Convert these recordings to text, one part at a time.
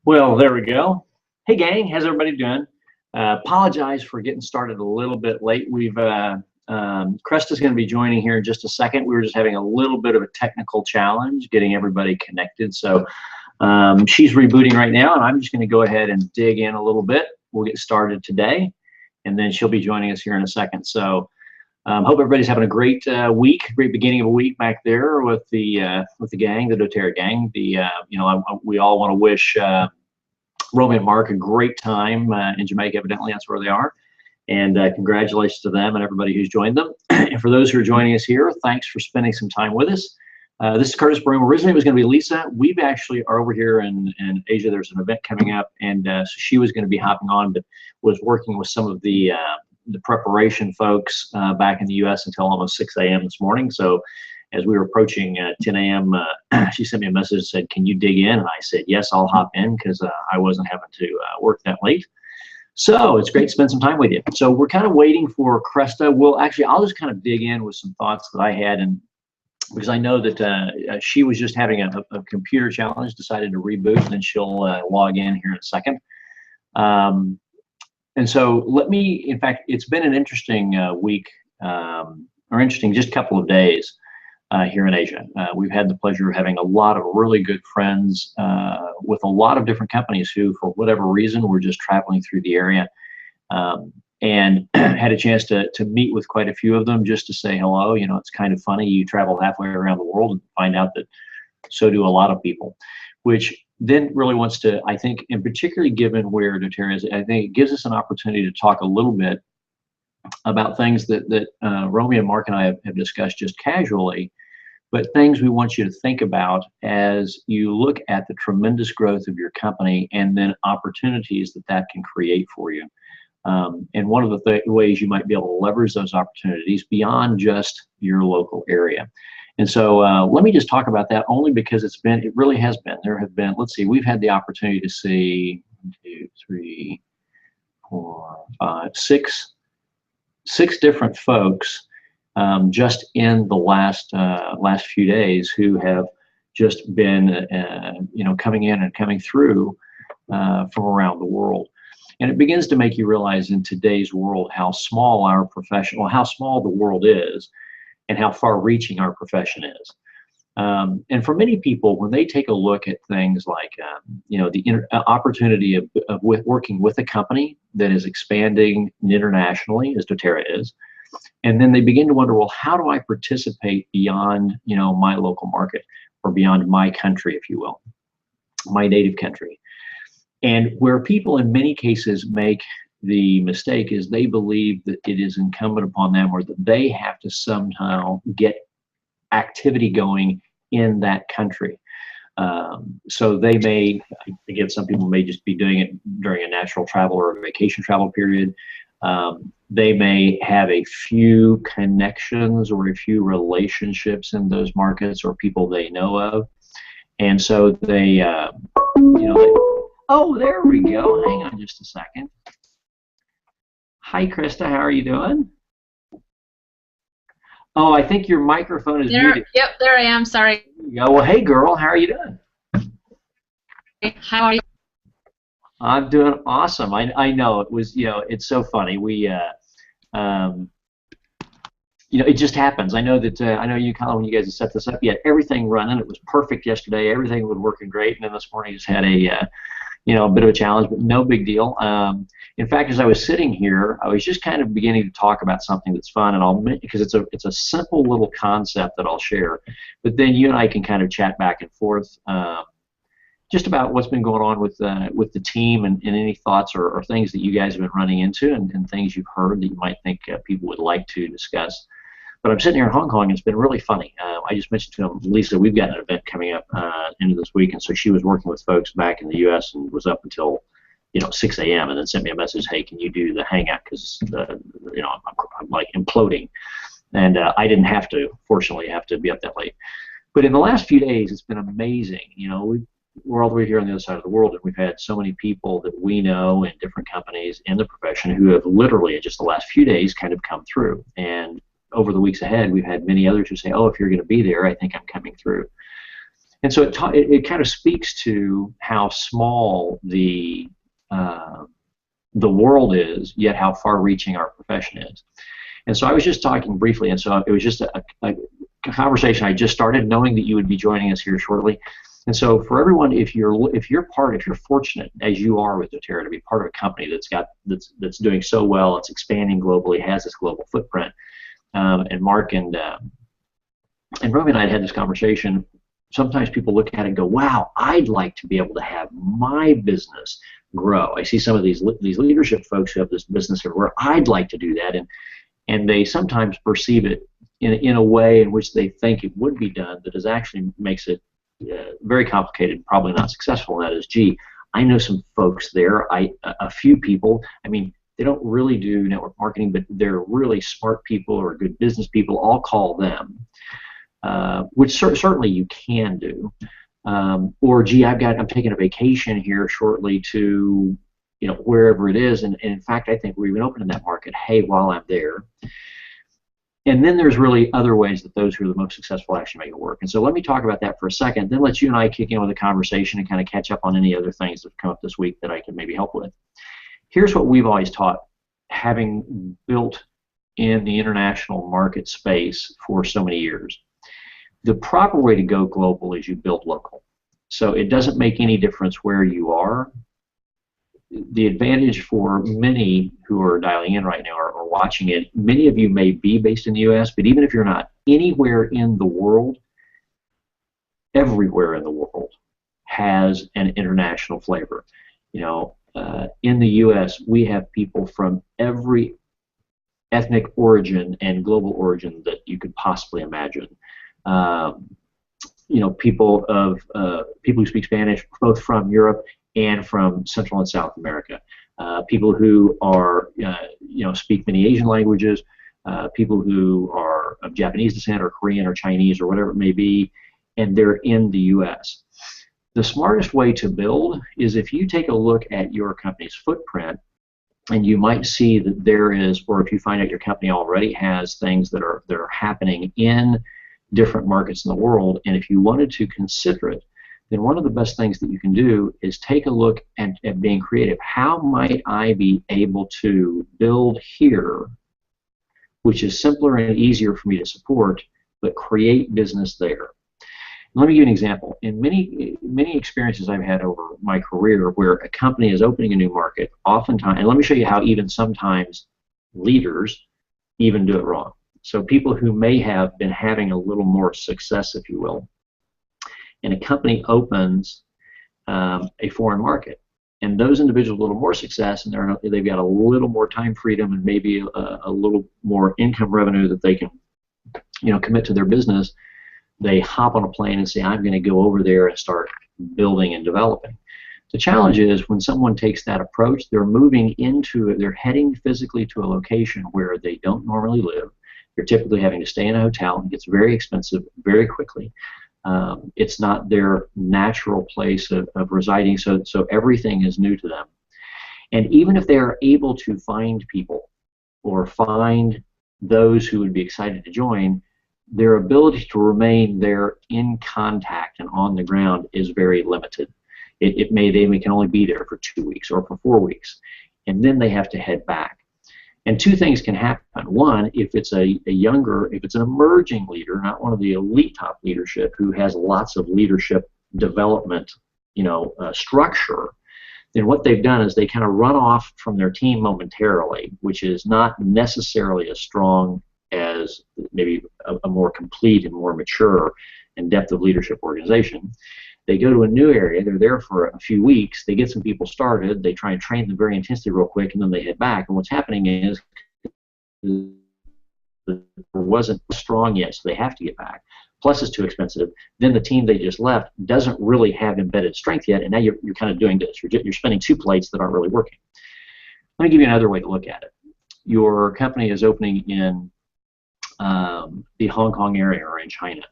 Well, there we go. Hey, gang, how's everybody doing? Apologize for getting started a little bit late. Cresta's going to be joining here in just a second. We were just having a little bit of a technical challenge getting everybody connected. So she's rebooting right now, and I'm just going to go ahead and dig in a little bit. We'll get started today, and then she'll be joining us here in a second. So hope everybody's having a great week, great beginning of a week back there with the gang, the doTERRA gang. We all want to wish Romy and Mark a great time in Jamaica. Evidently, that's where they are. And congratulations to them and everybody who's joined them. And for those who are joining us here, thanks for spending some time with us. This is Curtis Broome. Originally, it was going to be Lisa. We've actually are over here in Asia. There's an event coming up, and so she was going to be hopping on, but was working with some of the preparation folks back in the U.S. until almost 6 a.m. this morning. So as we were approaching 10 a.m., she sent me a message and said, "Can you dig in?" And I said, "Yes, I'll hop in," because I wasn't having to work that late. So it's great to spend some time with you. So we're kind of waiting for Cresta. I'll just kind of dig in with some thoughts that I had, and because I know that she was just having a computer challenge, decided to reboot, and then she'll log in here in a second. And so in fact, it's been an interesting week, or interesting just couple of days here in Asia. We've had the pleasure of having a lot of really good friends with a lot of different companies who, for whatever reason, were just traveling through the area, and had a chance to meet with quite a few of them just to say hello. You know, it's kind of funny. You travel halfway around the world and find out that so do a lot of people, which then really wants to, I think, and particularly given where doTERRA is, I think it gives us an opportunity to talk a little bit about things that Romy and Mark and I have discussed just casually, but things we want you to think about as you look at the tremendous growth of your company and then opportunities that can create for you. And one of the ways you might be able to leverage those opportunities beyond just your local area. And so let me just talk about that only because it really has been. There have been, let's see, we've had the opportunity to see 1, 2, 3, 4, 5, 6 different folks just in the last few days who have just been, coming in and coming through from around the world. And it begins to make you realize in today's world how small how small the world is, and how far-reaching our profession is. And for many people, when they take a look at things like, the opportunity of working with a company that is expanding internationally, as doTERRA is, and then they begin to wonder, well, how do I participate beyond, my local market, or beyond my country, if you will, my native country? And where people in many cases make the mistake is they believe that it is incumbent upon them, or that they have to somehow get activity going in that country. So they may, again, some people may just be doing it during a natural travel or a vacation travel period. They may have a few connections or a few relationships in those markets or people they know of. And so oh, there we go. Hang on just a second. Hi, Krista. How are you doing? Oh, I think your microphone is muted. Yep, there I am. Sorry. There you go. Well, hey, girl. How are you doing? How are you? I'm doing awesome. I know it was, it's so funny. We, it just happens. I know that, you, Colin, when you guys have set this up, you had everything running. It was perfect yesterday. Everything was working great. And then this morning just had a bit of a challenge, but no big deal. In fact, as I was sitting here, I was just kind of beginning to talk about something that's fun, and because it's a simple little concept that I'll share, but then you and I can kind of chat back and forth just about what's been going on with the team, and any thoughts or things that you guys have been running into, and things you've heard that you might think people would like to discuss. But I'm sitting here in Hong Kong, and it's been really funny. I just mentioned to Lisa, we've got an event coming up into this week, and so she was working with folks back in the U.S. and was up until 6 a.m. and then sent me a message, "Hey, can you do the hangout? Because I'm like imploding," and I didn't fortunately have to be up that late. But in the last few days, it's been amazing. We're all the way here on the other side of the world, and we've had so many people that we know in different companies in the profession who have literally in just the last few days kind of come through. And over the weeks ahead, we've had many others who say, "Oh, if you're going to be there, I think I'm coming through." And so it kind of speaks to how small the world is, yet how far-reaching our profession is. And so I was just talking briefly, and so it was just a conversation I just started, knowing that you would be joining us here shortly. And so for everyone, if you're fortunate, as you are with doTERRA, to be part of a company that's doing so well, it's expanding globally, has this global footprint, and Mark and Broome and I had this conversation. Sometimes people look at it and go, wow, I'd like to be able to have my business grow. I see some of these leadership folks who have this business where I'd like to do that, and they sometimes perceive it in a way in which they think it would be done that is actually makes it very complicated, probably not successful. And that is, gee, I know some folks there, a few people, I mean, they don't really do network marketing, but they're really smart people or good business people. I'll call them. Which certainly you can do, or gee, I'm taking a vacation here shortly to, wherever it is, and in fact, I think we're even opening that market. Hey, while I'm there, and then there's really other ways that those who are the most successful actually make it work. And so let me talk about that for a second. Then let you and I kick in with a conversation and kind of catch up on any other things that have come up this week that I can maybe help with. Here's what we've always taught, having built in the international market space for so many years. The proper way to go global is you build local. So it doesn't make any difference where you are. The advantage for many who are dialing in right now or watching it, many of you may be based in the U.S., but even if you're not, anywhere in the world, everywhere in the world has an international flavor. In the U.S., we have people from every ethnic origin and global origin that you could possibly imagine. People who speak Spanish, both from Europe and from Central and South America. People who are, speak many Asian languages. People who are of Japanese descent or Korean or Chinese or whatever it may be, and they're in the U.S. The smartest way to build is if you take a look at your company's footprint, and you might see that there is, or if you find out your company already has things that are happening in different markets in the world, and if you wanted to consider it, then one of the best things that you can do is take a look at being creative. How might I be able to build here, which is simpler and easier for me to support, but create business there? Let me give you an example. In many experiences I've had over my career where a company is opening a new market, oftentimes, and let me show you how even sometimes leaders even do it wrong. So people who may have been having a little more success, if you will, and a company opens a foreign market, and those individuals with a little more success, and they've got a little more time freedom and maybe a little more income revenue that they can, commit to their business. They hop on a plane and say, I'm going to go over there and start building and developing. The challenge is when someone takes that approach, they're heading physically to a location where they don't normally live. They're typically having to stay in a hotel, and it gets very expensive very quickly. It's not their natural place of residing, so everything is new to them. And even if they are able to find people or find those who would be excited to join, their ability to remain there in contact and on the ground is very limited. They can only be there for 2 weeks or for 4 weeks, and then they have to head back. And two things can happen. One, if it's if it's an emerging leader, not one of the elite top leadership who has lots of leadership development, structure, then what they've done is they kind of run off from their team momentarily, which is not necessarily as strong as maybe a more complete and more mature and depth of leadership organization. They go to a new area, they're there for a few weeks, they get some people started, they try and train them very intensely real quick, and then they head back. And what's happening is it wasn't strong yet, so they have to get back. Plus it's too expensive. Then the team they just left doesn't really have embedded strength yet, and now you're kind of doing this. You're spending two plates that aren't really working. Let me give you another way to look at it. Your company is opening in the Hong Kong area or in China.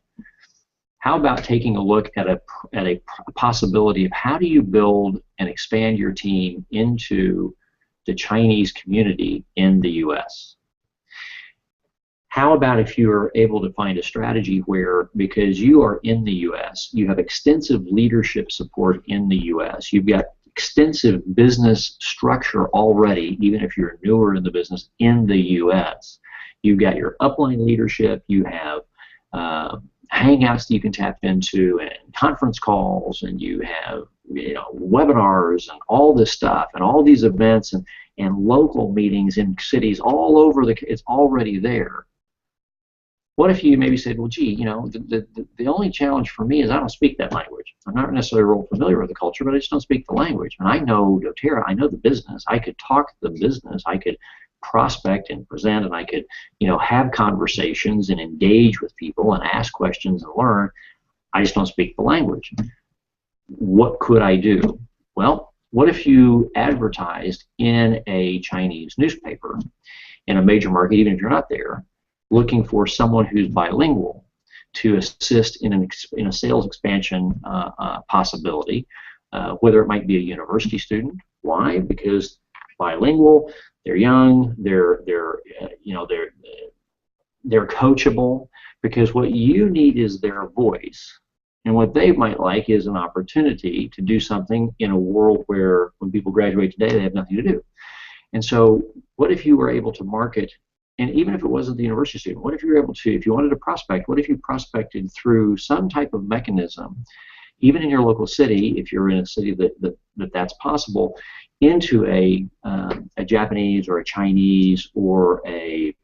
How about taking a look at a possibility of how do you build and expand your team into the Chinese community in the U.S.? How about if you are able to find a strategy where, because you are in the U.S., you have extensive leadership support in the U.S., you've got extensive business structure already, even if you're newer in the business in the U.S. You've got your upline leadership, you have hangouts that you can tap into, and conference calls, and you have webinars and all this stuff, and all these events and local meetings in cities all over it's already there. What if you maybe said, well, gee, the only challenge for me is I don't speak that language. I'm not necessarily real familiar with the culture, but I just don't speak the language. And I know doTERRA, I know the business. I could talk the business. I could prospect and present, and I could, have conversations and engage with people and ask questions and learn. I just don't speak the language. What could I do? Well, what if you advertised in a Chinese newspaper in a major market, even if you're not there, looking for someone who's bilingual to assist in a sales expansion possibility, whether it might be a university student. Why? Because bilingual, they're young, they're coachable. Because what you need is their voice, and what they might like is an opportunity to do something in a world where when people graduate today, they have nothing to do. And so, what if you were able to market? And even if it wasn't the university student, what if you were able to, if you wanted to prospect, what if you prospected through some type of mechanism, even in your local city, if you're in a city that's possible, into a Japanese or a Chinese or a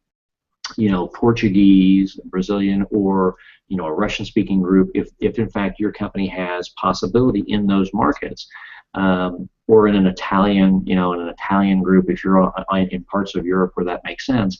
Portuguese, Brazilian, or a Russian-speaking group, if in fact your company has possibility in those markets, or in an Italian, in an Italian group, if you're in parts of Europe where that makes sense.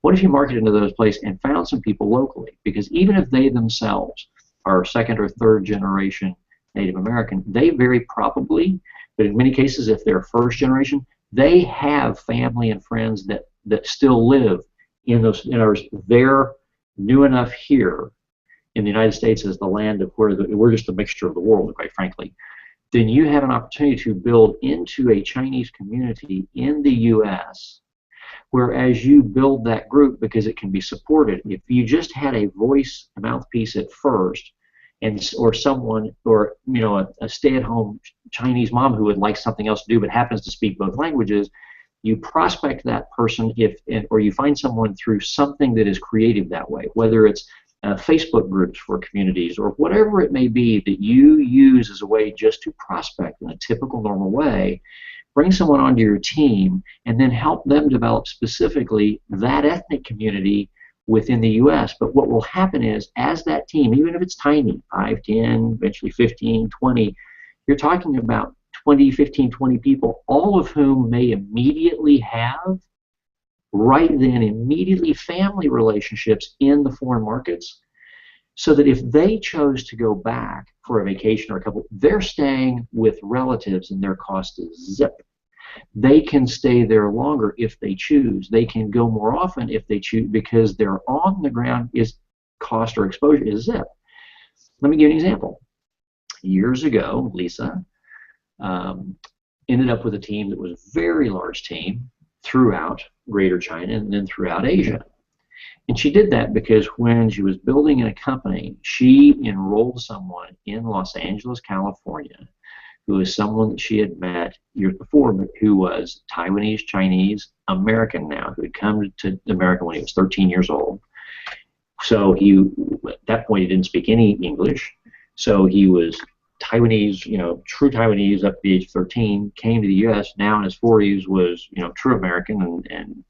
What if you marketed into those places and found some people locally? Because even if they themselves are second or third generation Native American, they very probably, but in many cases, if they're first generation, they have family and friends that still live in those. They're new enough here in the United States as the land of where we're just a mixture of the world, quite frankly. Then you have an opportunity to build into a Chinese community in the U.S. Whereas you build that group because it can be supported. If you just had a voice, a mouthpiece at first, or someone, or a stay-at-home Chinese mom who would like something else to do but happens to speak both languages, you prospect that person or you find someone through something that is creative that way, whether it's Facebook groups for communities or whatever it may be that you use as a way just to prospect in a typical, normal way. Bring someone onto your team and then help them develop specifically that ethnic community within the U.S. But what will happen is, as that team, even if it's tiny, 5, 10, eventually 15, 20, you're talking about 20, 15, 20 people, all of whom may immediately have, right then, immediately family relationships in the foreign markets, so that if they chose to go back for a vacation or a couple, they're staying with relatives and their cost is zip. They can stay there longer if they choose. They can go more often if they choose, because their on the ground is cost or exposure is zip. Let me give you an example. Years ago, Lisa ended up with a team that was a very large team throughout Greater China and then throughout Asia. And she did that because when she was building a company, she enrolled someone in Los Angeles, California, who was someone that she had met years before, but who was Taiwanese, Chinese, American now, who had come to America when he was 13 years old. So at that point, he didn't speak any English. So he was Taiwanese, true Taiwanese up to the age of 13, came to the U.S., now in his 40s was, true American and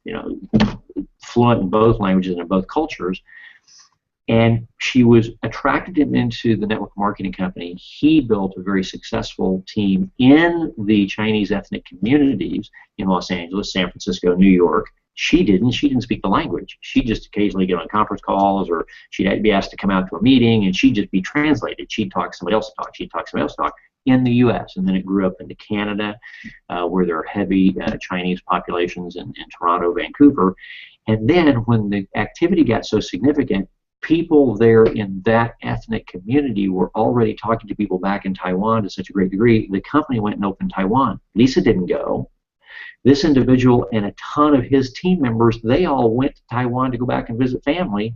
fluent in both languages and in both cultures. And she attracted him into the network marketing company. He built a very successful team in the Chinese ethnic communities in Los Angeles, San Francisco, New York. She didn't speak the language. She'd just occasionally get on conference calls, or she'd be asked to come out to a meeting, and she'd just be translated. She'd talk, somebody else talk, she'd talk, somebody else talk in the U.S. And then it grew up into Canada, where there are heavy Chinese populations in Toronto, Vancouver. And then when the activity got so significant, people there in that ethnic community were already talking to people back in Taiwan to such a great degree, the company went and opened Taiwan. Lisa didn't go. This individual and a ton of his team members, they all went to Taiwan to go back and visit family,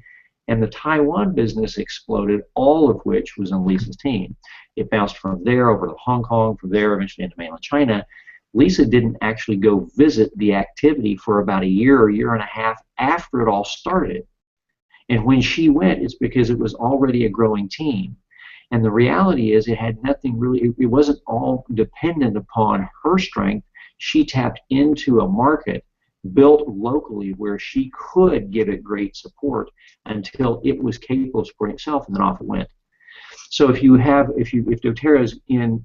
and the Taiwan business exploded, all of which was on Lisa's team. It bounced from there over to Hong Kong, from there eventually into mainland China. Lisa didn't actually go visit the activity for about a year or year and a half after it all started. And when she went, it's because it was already a growing team. And the reality is it had nothing really, it wasn't all dependent upon her strength. She tapped into a market built locally where she could give it great support until it was capable of supporting itself, and then off it went. So if doTERRA's in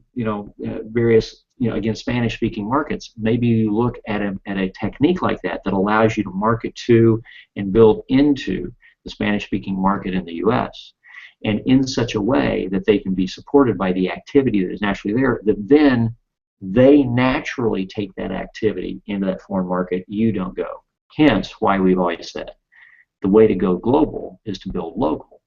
various again Spanish-speaking markets, maybe you look at a technique like that that allows you to market to and build into the Spanish-speaking market in the U.S. and in such a way that they can be supported by the activity that is naturally there, that then they naturally take that activity into that foreign market. You don't go. Hence why we've always said the way to go global is to build local.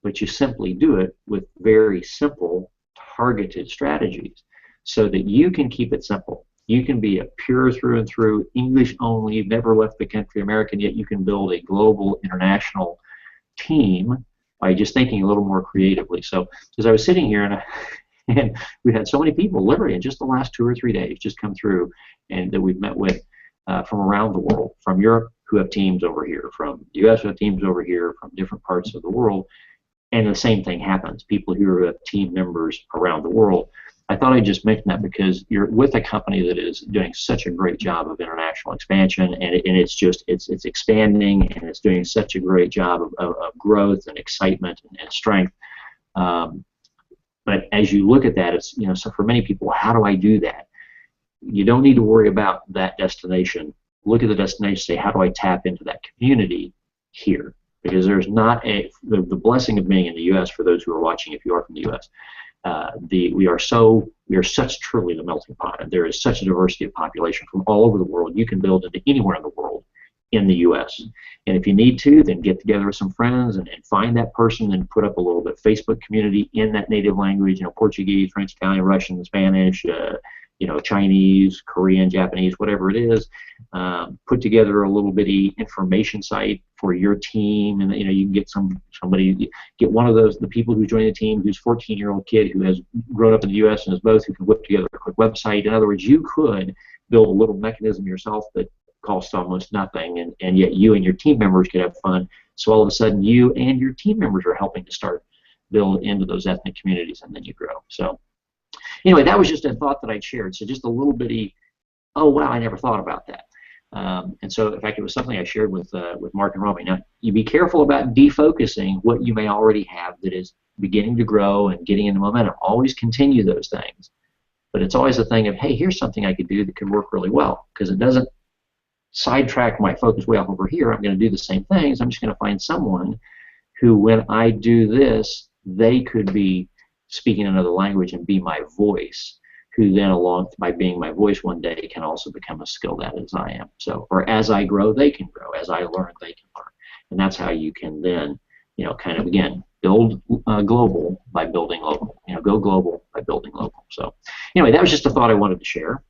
But you simply do it with very simple, targeted strategies so that you can keep it simple. You can be a pure through and through, English only, you've never left the country, American, yet you can build a global, international team by just thinking a little more creatively. So as I was sitting here and we had so many people literally in just the last 2 or 3 days just come through and that we've met with from around the world, from Europe who have teams over here, from the U.S. who have teams over here, from different parts of the world, and the same thing happens. People who are team members around the world. I thought I'd just mention that because you're with a company that is doing such a great job of international expansion, and it's expanding, and it's doing such a great job of growth and excitement and strength. But as you look at that, it's so for many people, how do I do that? You don't need to worry about that destination. Look at the destination, say, how do I tap into that community here? Because there's not the blessing of being in the U.S. for those who are watching, if you are from the U.S. We are such truly the melting pot, and there is such a diversity of population from all over the world. You can build into anywhere in the world in the U.S. And if you need to, then get together with some friends and find that person and put up a little bit Facebook community in that native language, Portuguese, French, Italian, Russian, Spanish, Chinese, Korean, Japanese, whatever it is. Put together a little bitty information site for your team, and you can get get one of the people who join the team who's 14-year-old kid who has grown up in the U.S. and is both, who can whip together a quick website. In other words, you could build a little mechanism yourself that costs almost nothing, and yet you and your team members could have fun. So all of a sudden, you and your team members are helping to build into those ethnic communities, and then you grow. So anyway, that was just a thought that I'd shared. So just a little bitty, oh wow, I never thought about that. And so, in fact, it was something I shared with Mark and Robbie. Now, you be careful about defocusing what you may already have that is beginning to grow and getting into momentum. Always continue those things, but it's always a thing of, hey, here's something I could do that could work really well, because it doesn't sidetrack my focus way off over here. I'm going to do the same things. I'm just going to find someone who, when I do this, they could be speaking another language and be my voice, who then, along by being my voice one day, can also become as skilled at it as I am. So, or as I grow, they can grow. As I learn, they can learn. And that's how you can then, kind of, again, build global by building local. Go global by building local. So, anyway, that was just a thought I wanted to share.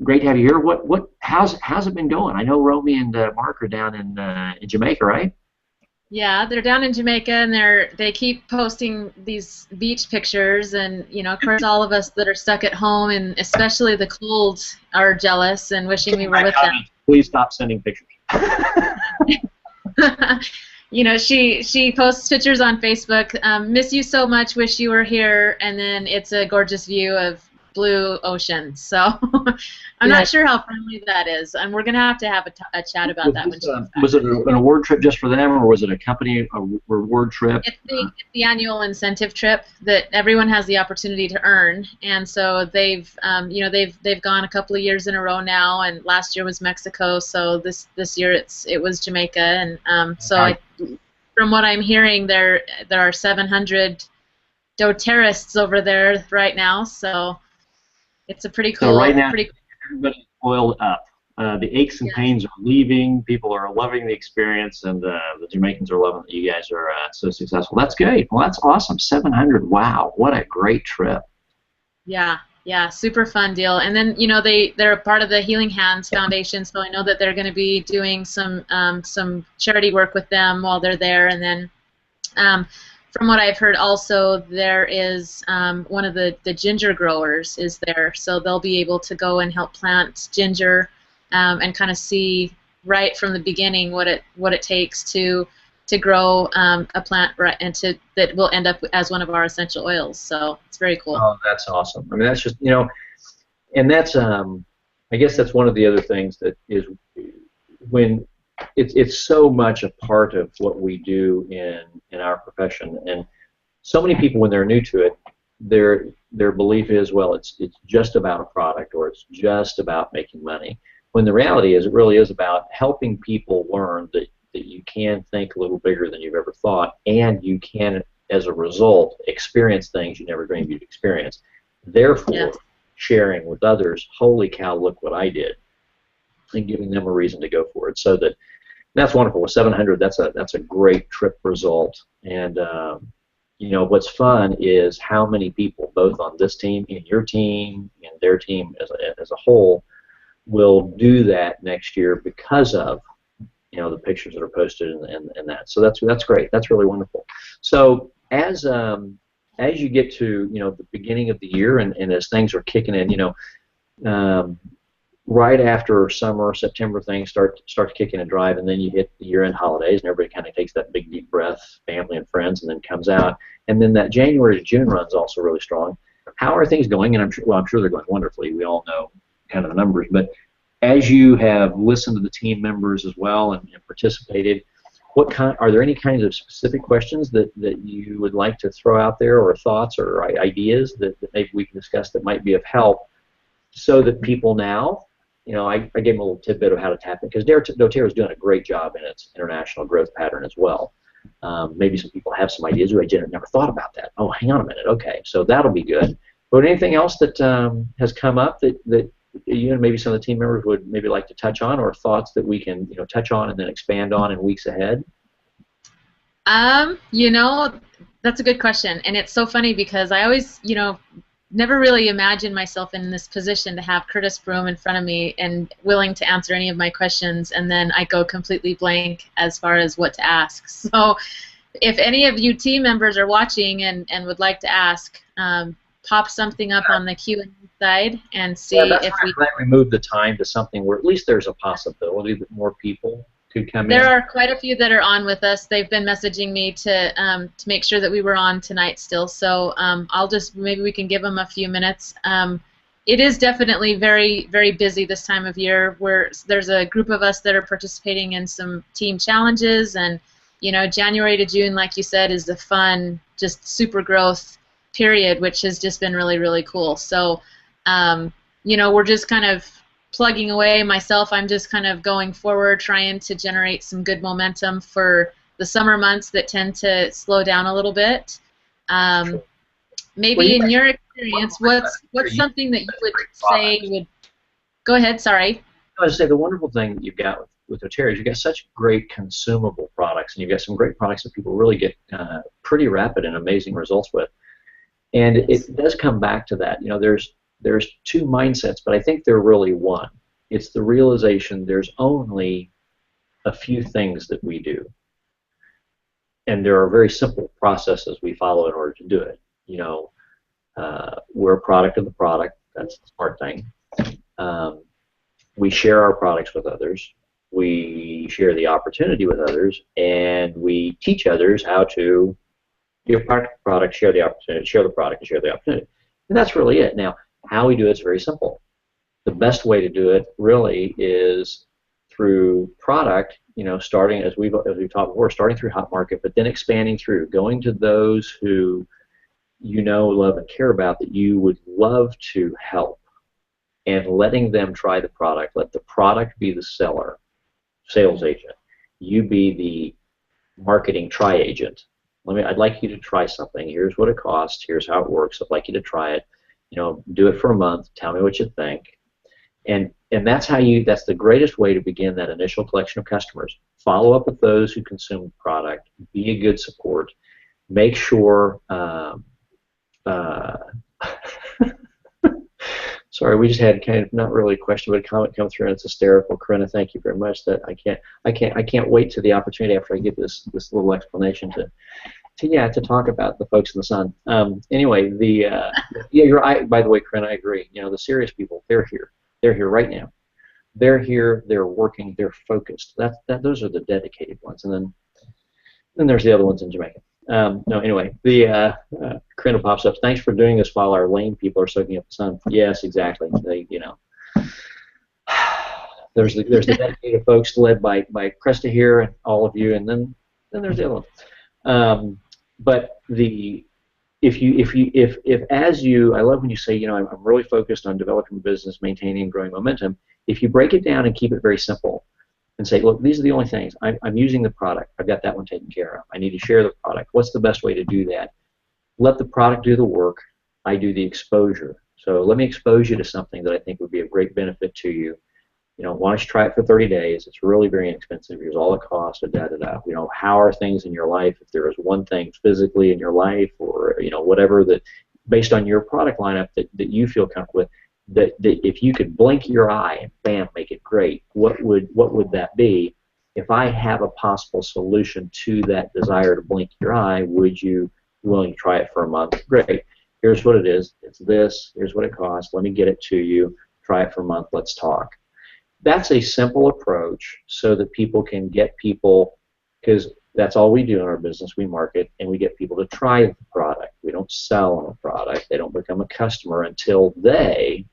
Great to have you here. How's it been going? I know Romy and Mark are down in Jamaica, right? Yeah, they're down in Jamaica, and they keep posting these beach pictures, and of course, all of us that are stuck at home, and especially the cold, are jealous and wishing we were with them. Please stop sending pictures. She posts pictures on Facebook. Miss you so much. Wish you were here. And then it's a gorgeous view of blue ocean. So I'm not sure how friendly that is, and we're gonna have a chat about that. Was it an award trip just for them, or was it a company reward trip? It's the annual incentive trip that everyone has the opportunity to earn, and so they've gone a couple of years in a row now, and last year was Mexico, so this year it was Jamaica, and from what I'm hearing, there are 700 doTERRists over there right now, so it's a pretty cool. So right now, everybody's oiled up. The aches and pains are leaving. People are loving the experience, and the Jamaicans are loving that you guys are so successful. That's great. Well, that's awesome. 700. Wow, what a great trip. Yeah, Yeah, super fun deal. And then, you know, they're a part of the Healing Hands Foundation, so I know that they're going to be doing some charity work with them while they're there. And then, from what I've heard, also there is one of the ginger growers is there, so they'll be able to go and help plant ginger, and kind of see right from the beginning what it takes to grow a plant, right, and that will end up as one of our essential oils. So it's very cool. Oh, that's awesome. I mean, that's just, and that's I guess that's one of the other things that is when it's so much a part of what we do in our profession, and so many people when they're new to it, their belief is, well, it's just about a product or it's just about making money. When the reality is, it really is about helping people learn that you can think a little bigger than you've ever thought, and you can, as a result, experience things you never dreamed you'd experience. Therefore, Yeah. sharing with others, holy cow, look what I did, and giving them a reason to go for it. So that's wonderful. With 700, that's a great trip result. And what's fun is how many people, both on this team, in your team, and their team as a whole, will do that next year because of the pictures that are posted and that. So that's great. That's really wonderful. So as you get to the beginning of the year and as things are kicking in, right after summer, September, things start to kick in and drive, and then you hit the year-end holidays, and everybody kind of takes that big deep breath, family and friends, and then comes out. And then that January to June run is also really strong. How are things going? And I'm sure they're going wonderfully. We all know kind of the numbers, but as you have listened to the team members as well and participated, are there any kinds of specific questions that you would like to throw out there, or thoughts or ideas that maybe we can discuss that might be of help, so that people now, I gave them a little tidbit of how to tap in, because doTERRA is doing a great job in its international growth pattern as well. Maybe some people have some ideas. I never thought about that. Oh, hang on a minute. Okay, so that'll be good. But anything else that has come up that you and maybe some of the team members would maybe like to touch on, or thoughts that we can touch on and then expand on in weeks ahead? That's a good question, and it's so funny because I always, never really imagined myself in this position to have Curtis Broome in front of me and willing to answer any of my questions, and then I go completely blank as far as what to ask. So if any of you team members are watching and would like to ask, pop something up on the Q&A side and see if we move the time to something where at least there's a possibility that more people could come in. There are quite a few that are on with us. They've been messaging me to make sure that we were on tonight still. So maybe we can give them a few minutes. It is definitely very, very busy this time of year, where there's a group of us that are participating in some team challenges, and January to June, like you said, is the fun, just super growth period, which has just been really, really cool. So we're just kind of plugging away. Myself, I'm just kind of going forward, trying to generate some good momentum for the summer months that tend to slow down a little bit. Sure. Maybe in your experience, what's something that you would say would... Go ahead, sorry. I was going to say, the wonderful thing that you've got with doTERRA is you've got such great consumable products, and you've got some great products that people really get pretty rapid and amazing results with. And it does come back to that. There's two mindsets, but I think they're really one. It's the realization there's only a few things that we do, and there are very simple processes we follow in order to do it. We're a product of the product. That's the smart thing. We share our products with others. We share the opportunity with others, and we teach others how to give product, share the opportunity, share the product, and share the opportunity. And that's really it. Now, how we do it is very simple. The best way to do it really is through product, starting, as we've talked before, starting through hot market, but then expanding through, going to those who love and care about, that you would love to help, and letting them try the product. Let the product be the sales agent. You be the marketing try agent. I'd like you to try something. Here's what it costs. Here's how it works. I'd like you to try it. Do it for a month. Tell me what you think. And that's that's the greatest way to begin that initial collection of customers. Follow up with those who consume the product. Be a good support. Make sure Sorry, we just had kind of not really a question, but a comment come through, and it's hysterical. Corinna, thank you very much. That I can't wait to the opportunity after I give this little explanation to talk about the folks in the sun. Anyway, yeah, by the way, Corinna, I agree. You know, the serious people, they're here. They're here right now. They're here. They're working. They're focused. Those are the dedicated ones, and then there's the other ones in Jamaica. No, anyway, the Corinna pops up. Thanks for doing this while our lame people are soaking up the sun. Yes, exactly. There's the dedicated folks led by Krista here and all of you, and then there's the other one. But if as you, I love when you say, you know, I'm really focused on developing the business, maintaining and growing momentum. If you break it down and keep it very simple, and say, look, these are the only things. I'm using the product. I've got that one taken care of. I need to share the product. What's the best way to do that? Let the product do the work. I do the exposure. So let me expose you to something that I think would be of great benefit to you. You know, why don't you try it for 30 days? It's really very inexpensive. Here's all the costs, da-da-da. You know, how are things in your life? If there is one thing physically in your life, or, you know, whatever that, based on your product lineup that you feel comfortable with, that if you could blink your eye and bam, make it great, what would that be? If I have a possible solution to that desire to blink your eye, would you be willing to try it for a month? Great. Here's what it is. It's this. Here's what it costs. Let me get it to you. Try it for a month. Let's talk. That's a simple approach so that people can get people, because that's all we do in our business. We market and we get people to try the product. We don't sell them a product. They don't become a customer until they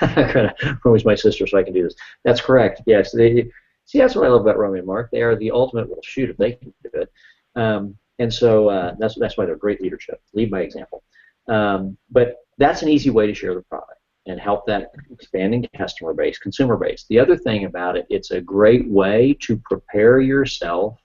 I'm going to promise my sister so I can do this. That's correct. Yes. See, that's what I love about Romy and Mark. They are the ultimate, well, shoot, if they can do it. And so that's why they're great leadership. Lead by example. But that's an easy way to share the product and help that expanding customer base, consumer base. The other thing about it, it's a great way to prepare yourself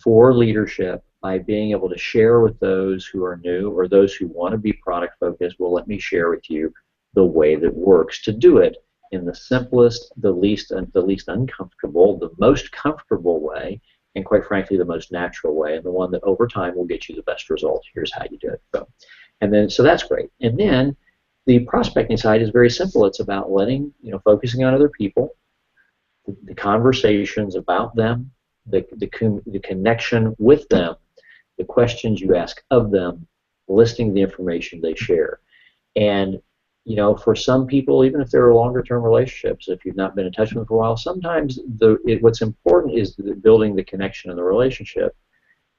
for leadership by being able to share with those who are new or those who want to be product focused. Well, let me share with you the way that works to do it in the simplest, the least uncomfortable, the most comfortable way, and quite frankly, the most natural way, and the one that over time will get you the best results. Here's how you do it. So that's great. And then the prospecting side is very simple. It's about focusing on other people, the conversations about them, the connection with them, the questions you ask of them, listing the information they share. And you know, for some people, even if there are longer-term relationships, if you've not been in touch with them for a while, sometimes what's important is building the connection in the relationship.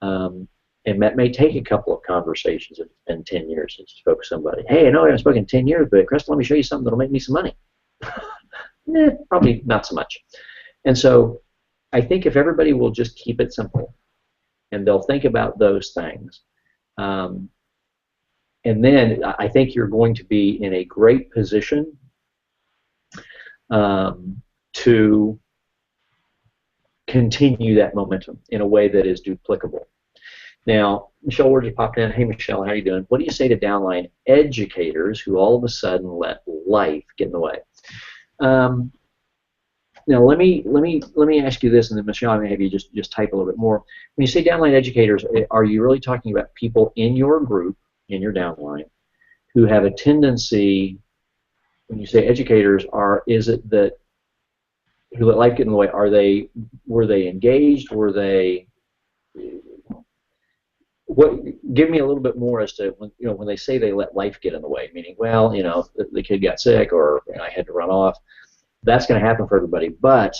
And that may take a couple of conversations. If it's been 10 years since you spoke to somebody. Hey, I know I haven't spoken in 10 years, but Chris, let me show you something that'll make me some money. Probably not so much. And so I think if everybody will just keep it simple, and they'll think about those things, and then I think you're going to be in a great position to continue that momentum in a way that is duplicable. Now, Michelle Ward just popped in. Hey, Michelle, how are you doing? What do you say to downline educators who all of a sudden let life get in the way? Now, let me ask you this, and then Michelle, I may have you just type a little bit more. When you say downline educators, are you really talking about people in your group, in your downline, who have a tendency, when you say educators, is it that who let life get in the way? Were they engaged? Were they? Give me a little bit more as to when they say they let life get in the way, meaning, well, the kid got sick, or I had to run off. That's going to happen for everybody. But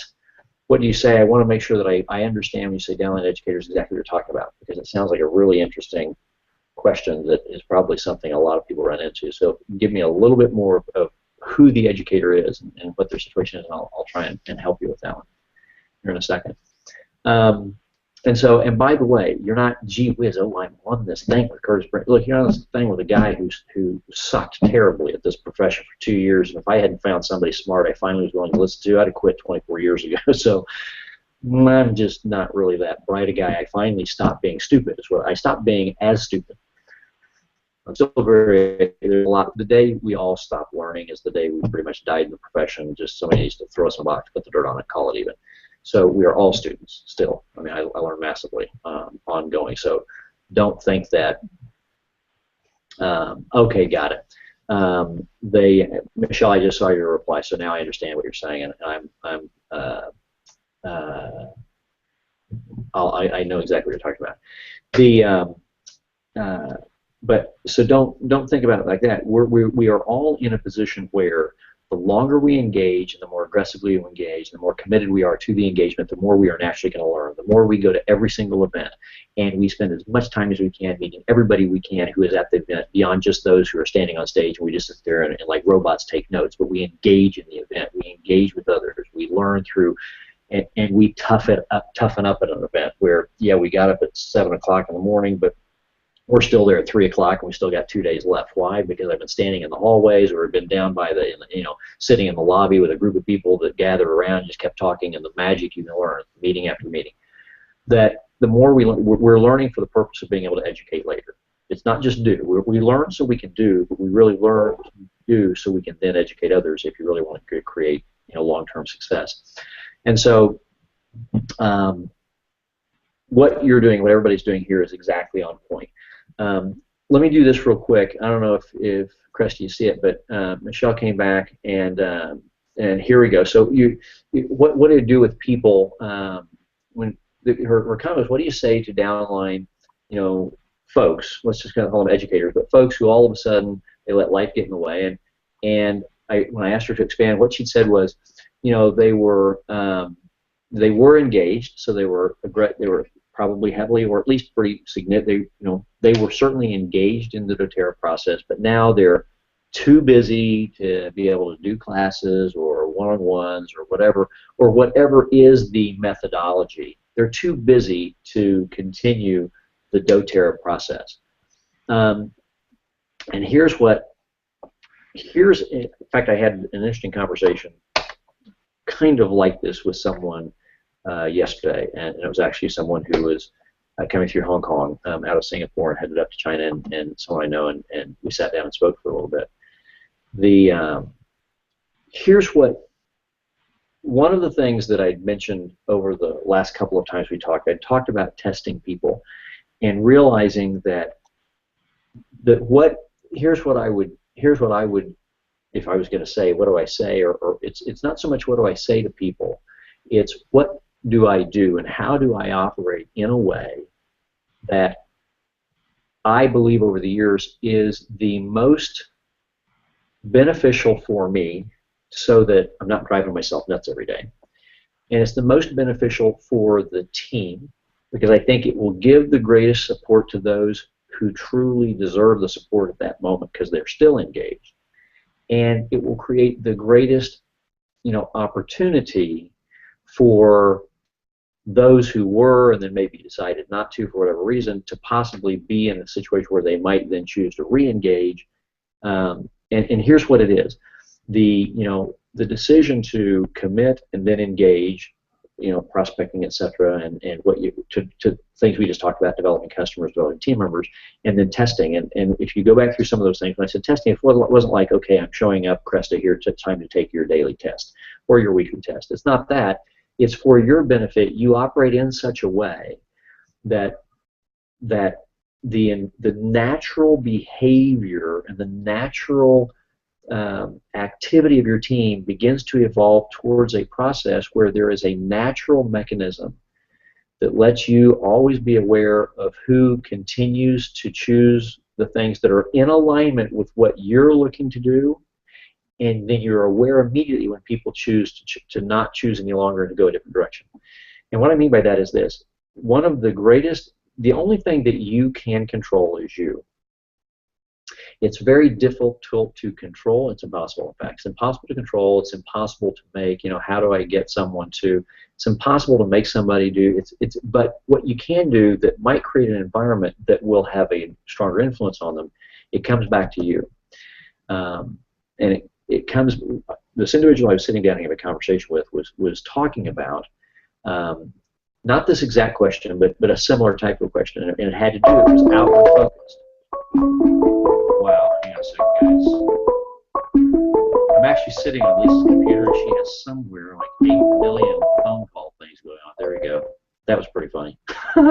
what do you say? I want to make sure that I understand when you say downline educators exactly what you're talking about, because it sounds like a really interesting question that is probably something a lot of people run into. So give me a little bit more of who the educator is and what their situation is, and I'll try and help you with that one here in a second. And by the way, you're not, gee whiz, I'm on this thing with Curtis Brent. Look, you're on this thing with a guy who sucked terribly at this profession for 2 years, and if I hadn't found somebody smart I finally was willing to listen to, I'd have quit 24 years ago. So I'm just not really that bright a guy. I finally stopped being stupid. I stopped being as stupid. I'm still there's a lot. The day we all stop learning is the day we pretty much died in the profession. Just somebody needs to throw us in a box, put the dirt on it, call it even. So we are all students still. I mean, I learn massively ongoing. So don't think that. Okay, got it. Michelle, I just saw your reply, so now I understand what you're saying, and I know exactly what you're talking about. But so don't think about it like that. We are all in a position where the longer we engage and the more aggressively we engage, the more committed we are to the engagement, the more we are naturally going to learn. The more we go to every single event, and we spend as much time as we can meeting everybody we can who is at the event, beyond just those who are standing on stage, and we just sit there and like robots take notes. But we engage in the event. We engage with others. We learn through. And we toughen up at an event where, yeah, we got up at 7 o'clock in the morning, but we're still there at 3 o'clock, and we still got 2 days left. Why? Because I've been standing in the hallways, or I've been down by sitting in the lobby with a group of people that gathered around and just kept talking, and the magic you can learn, meeting after meeting. That the more we're learning for the purpose of being able to educate later. It's not just do. We learn so we can do, but we really learn to do so we can then educate others if you really want to create long-term success. And so what you're doing, what everybody's doing here is exactly on point. Let me do this real quick. I don't know if Krista, you see it, but Michelle came back, and here we go. So what do you do with people when her comment was, what do you say to downline, folks? Let's just kind of call them educators, but folks who all of a sudden they let life get in the way. And when I asked her to expand, what she said was, they were engaged, so they were probably heavily, or at least pretty significant. They were certainly engaged in the doTERRA process, but now they're too busy to be able to do classes or one-on-ones or whatever is the methodology. They're too busy to continue the doTERRA process. And here's, in fact, I had an interesting conversation kind of like this with someone yesterday, and it was actually someone who was coming through Hong Kong out of Singapore and headed up to China, and someone I know, and we sat down and spoke for a little bit. Here's one of the things that I'd mentioned over the last couple of times we talked. I talked about testing people and realizing that here's what I would, if I was going to say, what do I say, or it's not so much what do I say to people, it's what do I do and how do I operate in a way that I believe over the years is the most beneficial for me, so that I'm not driving myself nuts every day. And it's the most beneficial for the team, because I think it will give the greatest support to those who truly deserve the support at that moment because they're still engaged. And it will create the greatest, opportunity for those who were and then maybe decided not to for whatever reason to possibly be in a situation where they might then choose to re-engage. And here's what it is: the decision to commit and then engage, prospecting, etc., and what to things we just talked about, developing customers, developing team members, and then testing. And if you go back through some of those things, when I said testing, it wasn't like, okay, I'm showing up, Cresta, here, it's time to take your daily test or your weekly test. It's not that. It's for your benefit. You operate in such a way that the natural behavior and the natural activity of your team begins to evolve towards a process where there is a natural mechanism that lets you always be aware of who continues to choose the things that are in alignment with what you're looking to do, and then you're aware immediately when people choose to not choose any longer and to go a different direction. And what I mean by that is this: the only thing that you can control is you. It's very difficult to control. It's impossible. In fact, it's impossible to control. It's impossible to make. How do I get someone to? It's impossible to make somebody do. But what you can do that might create an environment that will have a stronger influence on them. It comes back to you, and it comes. This individual I was sitting down and having a conversation with was talking about not this exact question, but a similar type of question, and it had to do. It was outward focused. Wow, hang on a second, guys. I'm actually sitting on Lisa's computer, and she has somewhere like 8 million phone call things going on. There we go. That was pretty funny. So I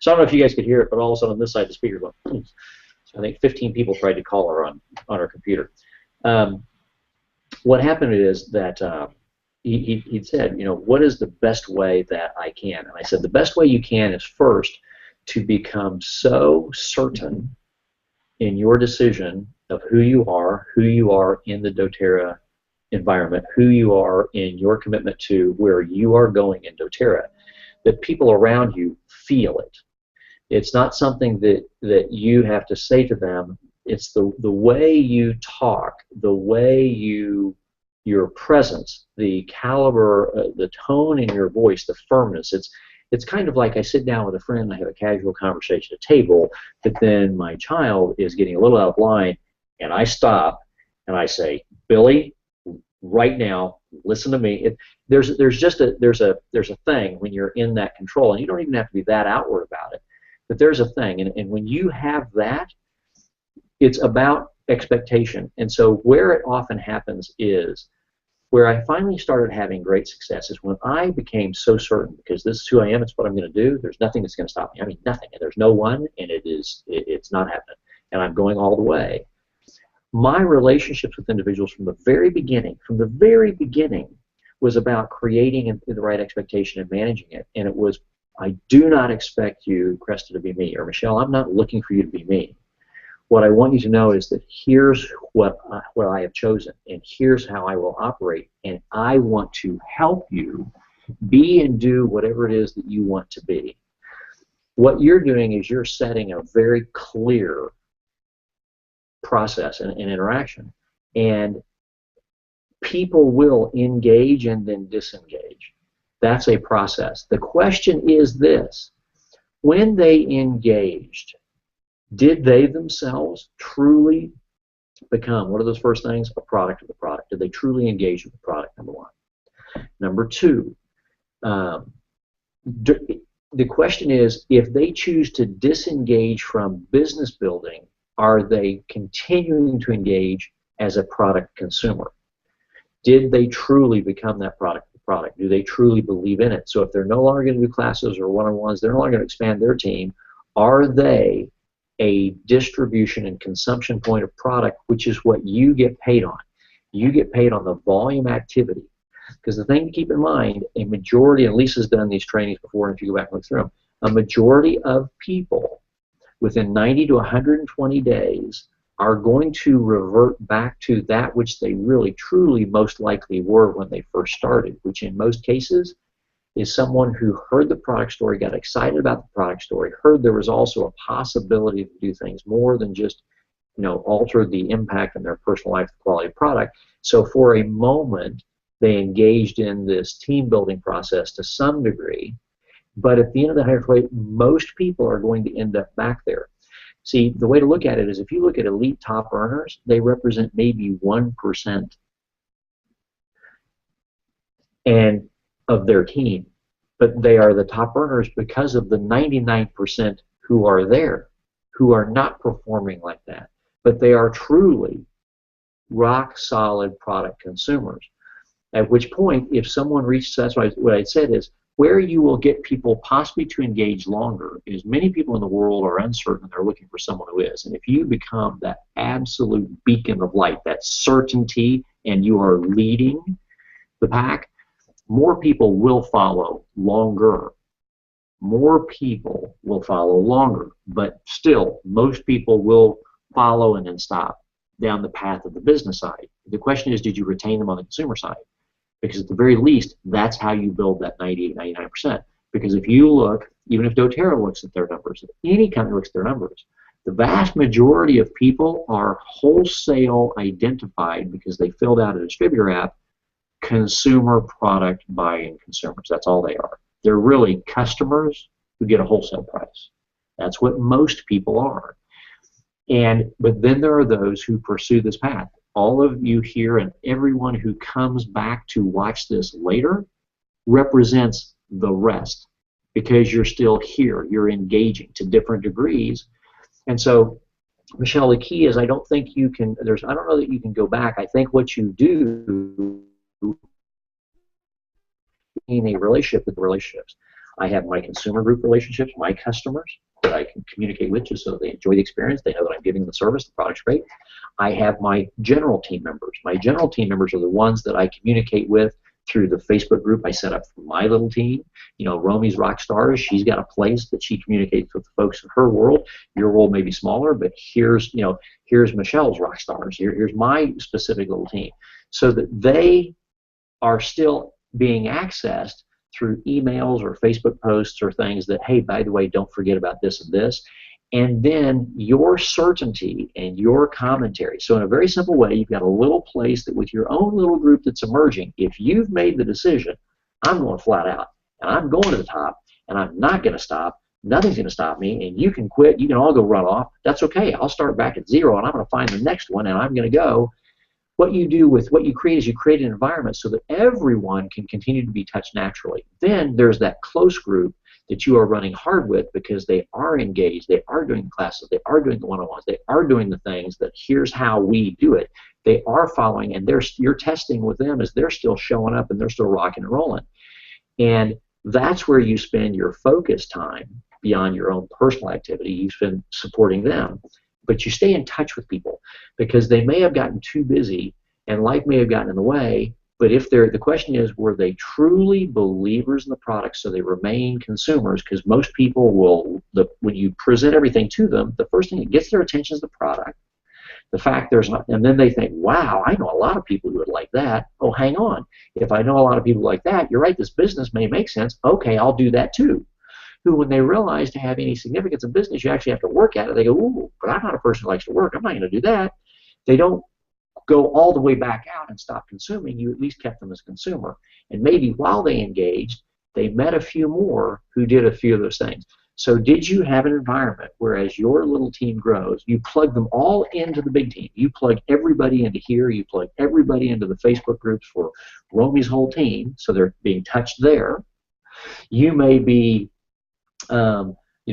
don't know if you guys could hear it, but all of a sudden on this side the speaker went. I think 15 people tried to call her on her computer. What happened is that he said, you know, what is the best way that I can? And I said, the best way you can is first to become so certain in your decision of who you are in the doTERRA environment, who you are in your commitment to where you are going in doTERRA, that people around you feel it. It's not something that you have to say to them. It's the way you talk, the way your presence, the caliber, the tone in your voice, the firmness. It's kind of like I sit down with a friend and I have a casual conversation at a table, but then my child is getting a little out of line, and I stop and I say, Billy, right now, listen to me. There's a thing when you're in that control, and you don't even have to be that outward about it, but there's a thing, and when you have that, it's about expectation. And so where it often happens is where I finally started having great success is when I became so certain, because this is who I am, it's what I'm going to do, there's nothing that's going to stop me. I mean, nothing, and there's no one, and it's not happening, and I'm going all the way. My relationships with individuals from the very beginning, was about creating the right expectation and managing it. And it was, I do not expect you, Cresta, to be me, or Michelle, I'm not looking for you to be me. What I want you to know is that here's what I have chosen, and here's how I will operate, and I want to help you be and do whatever it is that you want to be. What you're doing is you're setting a very clear process and interaction, and people will engage and then disengage. That's a process. The question is this: when they engaged, did they themselves truly become, what are those first things? A product of the product. Did they truly engage with the product, number one? Number two, the question is, if they choose to disengage from business building, are they continuing to engage as a product consumer? Did they truly become that product? Do they truly believe in it? So if they're no longer going to do classes or one-on-ones, they're no longer going to expand their team, are they a distribution and consumption point of product, which is what you get paid on? You get paid on the volume activity. Because the thing to keep in mind, a majority, and Lisa's done these trainings before, and if you go back and look through them, a majority of people within 90 to 120 days are going to revert back to that which they really, truly, most likely were when they first started, which in most cases is someone who heard the product story, got excited about the product story, heard there was also a possibility to do things more than just, you know, alter the impact in their personal life, the quality of product. So for a moment, they engaged in this team building process to some degree, but at the end of the 100 most people are going to end up back there. See, the way to look at it is if you look at elite top earners, they represent maybe 1% and of their team, but they are the top earners because of the 99% who are there, who are not performing like that, but they are truly rock solid product consumers. At which point, if someone reaches, that's what I said is, where you will get people possibly to engage longer is many people in the world are uncertain, they're looking for someone who is. And if you become that absolute beacon of light, that certainty, and you are leading the pack, more people will follow longer. More people will follow longer, but still, most people will follow and then stop down the path of the business side. The question is, did you retain them on the consumer side? Because at the very least, that's how you build that 98, 99%. Because if you look, even if doTERRA looks at their numbers, if any company looks at their numbers, the vast majority of people are wholesale identified because they filled out a distributor app, consumer product buying consumers. That's all they are. They're really customers who get a wholesale price. That's what most people are. But then there are those who pursue this path. All of you here and everyone who comes back to watch this later represents the rest because you're still here. You're engaging to different degrees. And so, Michelle, the key is I don't think you can, I don't know that you can go back. I think what you do in a relationship with the relationships. I have my consumer group relationships, my customers that I can communicate with just so they enjoy the experience. They know that I'm giving them the service, the product's great. I have my general team members. My general team members are the ones that I communicate with through the Facebook group I set up for my little team. You know, Romy's Rock Stars, she's got a place that she communicates with the folks in her world. Your world may be smaller, but here's, you know, here's Michelle's Rock Stars. Here's my specific little team. So that they are still being accessed through emails or Facebook posts or things that, hey, by the way, don't forget about this and this. And then your certainty and your commentary. So in a very simple way, you've got a little place that with your own little group that's emerging, if you've made the decision, I'm going flat out, and I'm going to the top, and I'm not going to stop, nothing's going to stop me, and you can quit, you can all go run off, that's okay. I'll start back at zero, and I'm going to find the next one, and I'm going to go. What you do with what you create is you create an environment so that everyone can continue to be touched naturally. Then there's that close group that you are running hard with because they are engaged, they are doing classes, they are doing the one-on-ones, they are doing the things that here's how we do it. They are following, and you're testing with them as they're still showing up and they're still rocking and rolling. And that's where you spend your focus time beyond your own personal activity. You spend supporting them. But you stay in touch with people because they may have gotten too busy and life may have gotten in the way. But if the question is, were they truly believers in the product so they remain consumers? Because most people will, when you present everything to them, the first thing that gets their attention is the product. The fact there's not, and then they think, wow, I know a lot of people who would like that. Oh, hang on. If I know a lot of people like that, you're right, this business may make sense. Okay, I'll do that too. Who, when they realize to have any significance in business, you actually have to work at it. They go, ooh, but I'm not a person who likes to work. I'm not going to do that. They don't go all the way back out and stop consuming. You at least kept them as a consumer. And maybe while they engaged, they met a few more who did a few of those things. So did you have an environment where as your little team grows, you plug them all into the big team? You plug everybody into here. You plug everybody into the Facebook groups for Romy's whole team, so they're being touched there. You may be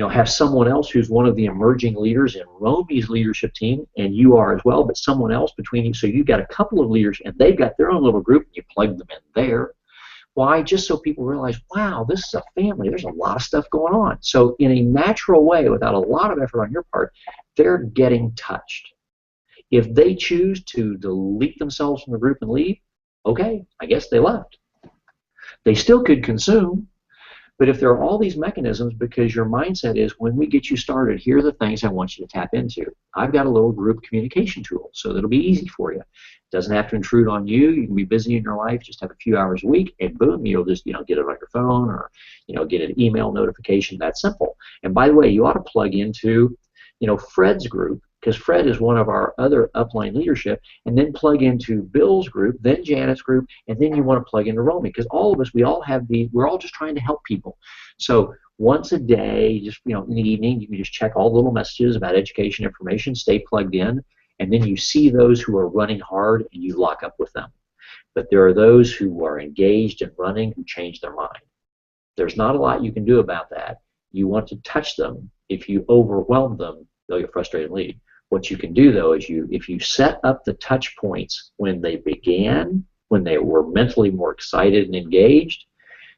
have someone else who's one of the emerging leaders in Romy's leadership team, and you are as well, but someone else between you. So you've got a couple of leaders, and they've got their own little group, and you plug them in there. Why? Just so people realize, wow, this is a family. There's a lot of stuff going on. So in a natural way, without a lot of effort on your part, they're getting touched. If they choose to delete themselves from the group and leave, okay, I guess they left. They still could consume. But if there are all these mechanisms, because your mindset is, when we get you started, here are the things I want you to tap into. I've got a little group communication tool, so that'll be easy for you. It doesn't have to intrude on you. You can be busy in your life, just have a few hours a week, and boom, you'll just get it on your phone or get an email notification. That's simple. And by the way, you ought to plug into Fred's group, because Fred is one of our other upline leadership, and then plug into Bill's group, then Janet's group, and then you want to plug into Romy, because all of us, we're all just trying to help people. So once a day, just in the evening, you can just check all the little messages about education information, stay plugged in, and then you see those who are running hard and you lock up with them. But there are those who are engaged and running who change their mind. There's not a lot you can do about that. You want to touch them. If you overwhelm them, they'll get frustrated and leave. What you can do, though, is if you set up the touch points when they began, when they were mentally more excited and engaged,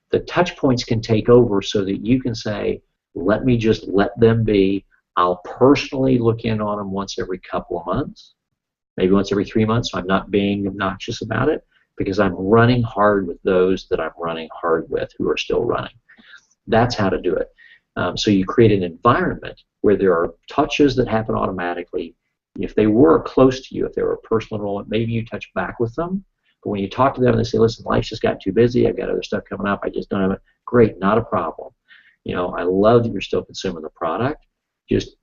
the touch points can take over so that you can say, let me just let them be. I'll personally look in on them once every couple of months, maybe once every 3 months, so I'm not being obnoxious about it, because I'm running hard with those that I'm running hard with who are still running. That's how to do it. So you create an environment where there are touches that happen automatically. If they were close to you, if they were a personal enrollment, maybe you touch back with them. But when you talk to them and they say, listen, life's just got too busy, I've got other stuff coming up, I just don't have it, great, not a problem. I love that you're still consuming the product. Just,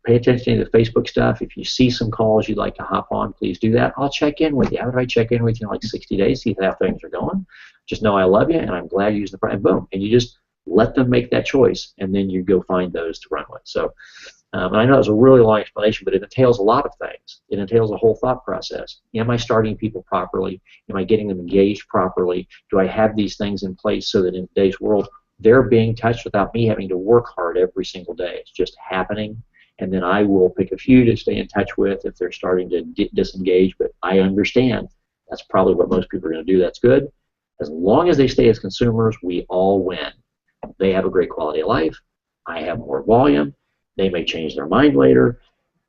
pay attention to the Facebook stuff. If you see some calls you'd like to hop on, please do that. I'll check in with you. How do I check in with you in like 60 days, see how things are going? Just know I love you, and I'm glad you use the product, and boom. And you just let them make that choice, and then you go find those to run with. So, and I know it was a really long explanation, but it entails a lot of things. It entails a whole thought process. Am I starting people properly? Am I getting them engaged properly? Do I have these things in place so that in today's world, they're being touched without me having to work hard every single day? It's just happening, and then I will pick a few to stay in touch with if they're starting to disengage, but I understand that's probably what most people are going to do. That's good. As long as they stay as consumers, we all win. They have a great quality of life. I have more volume. They may change their mind later.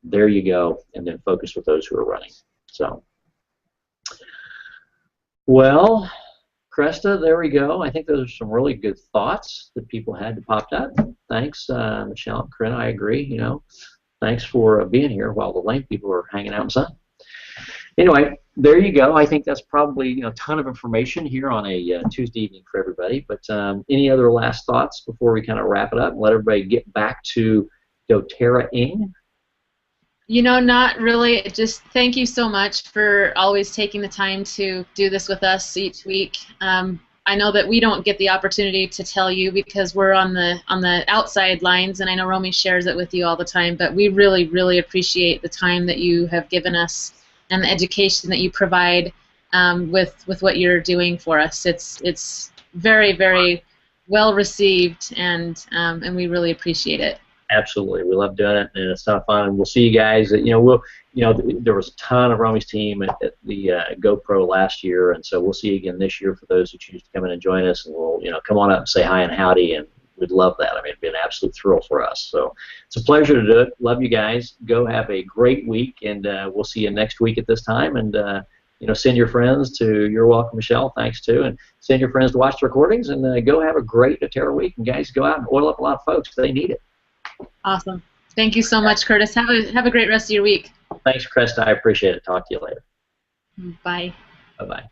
There you go. And then focus with those who are running. So, well, Cresta, there we go. I think those are some really good thoughts that people had to pop up. Thanks, Michelle and Corinne. I agree. Thanks for being here while the lame people are hanging out in the sun. Anyway, there you go. I think that's probably a ton of information here on a Tuesday evening for everybody. But any other last thoughts before we kind of wrap it up and let everybody get back to doTERRA-ing? Not really. Just thank you so much for always taking the time to do this with us each week. I know that we don't get the opportunity to tell you because we're on the outside lines, and I know Romy shares it with you all the time, but we really, really appreciate the time that you have given us and the education that you provide with what you're doing for us. It's very, very well received, and we really appreciate it. Absolutely, we love doing it, and it's a ton of fun. And we'll see you guys. There was a ton of Romy's team at the GoPro last year, and so we'll see you again this year for those who choose to come in and join us. And we'll come on up and say hi and howdy, and we'd love that. I mean, it'd be an absolute thrill for us. So it's a pleasure to do it. Love you guys. Go have a great week, and we'll see you next week at this time. And send your friends to You're Welcome, Michelle. Thanks too, and send your friends to watch the recordings. And go have a great doTERRA week. And guys, go out and oil up a lot of folks. They need it. Awesome. Thank you so much, Curtis. Have a great rest of your week. Thanks, Krista. I appreciate it. Talk to you later. Bye. Bye-bye.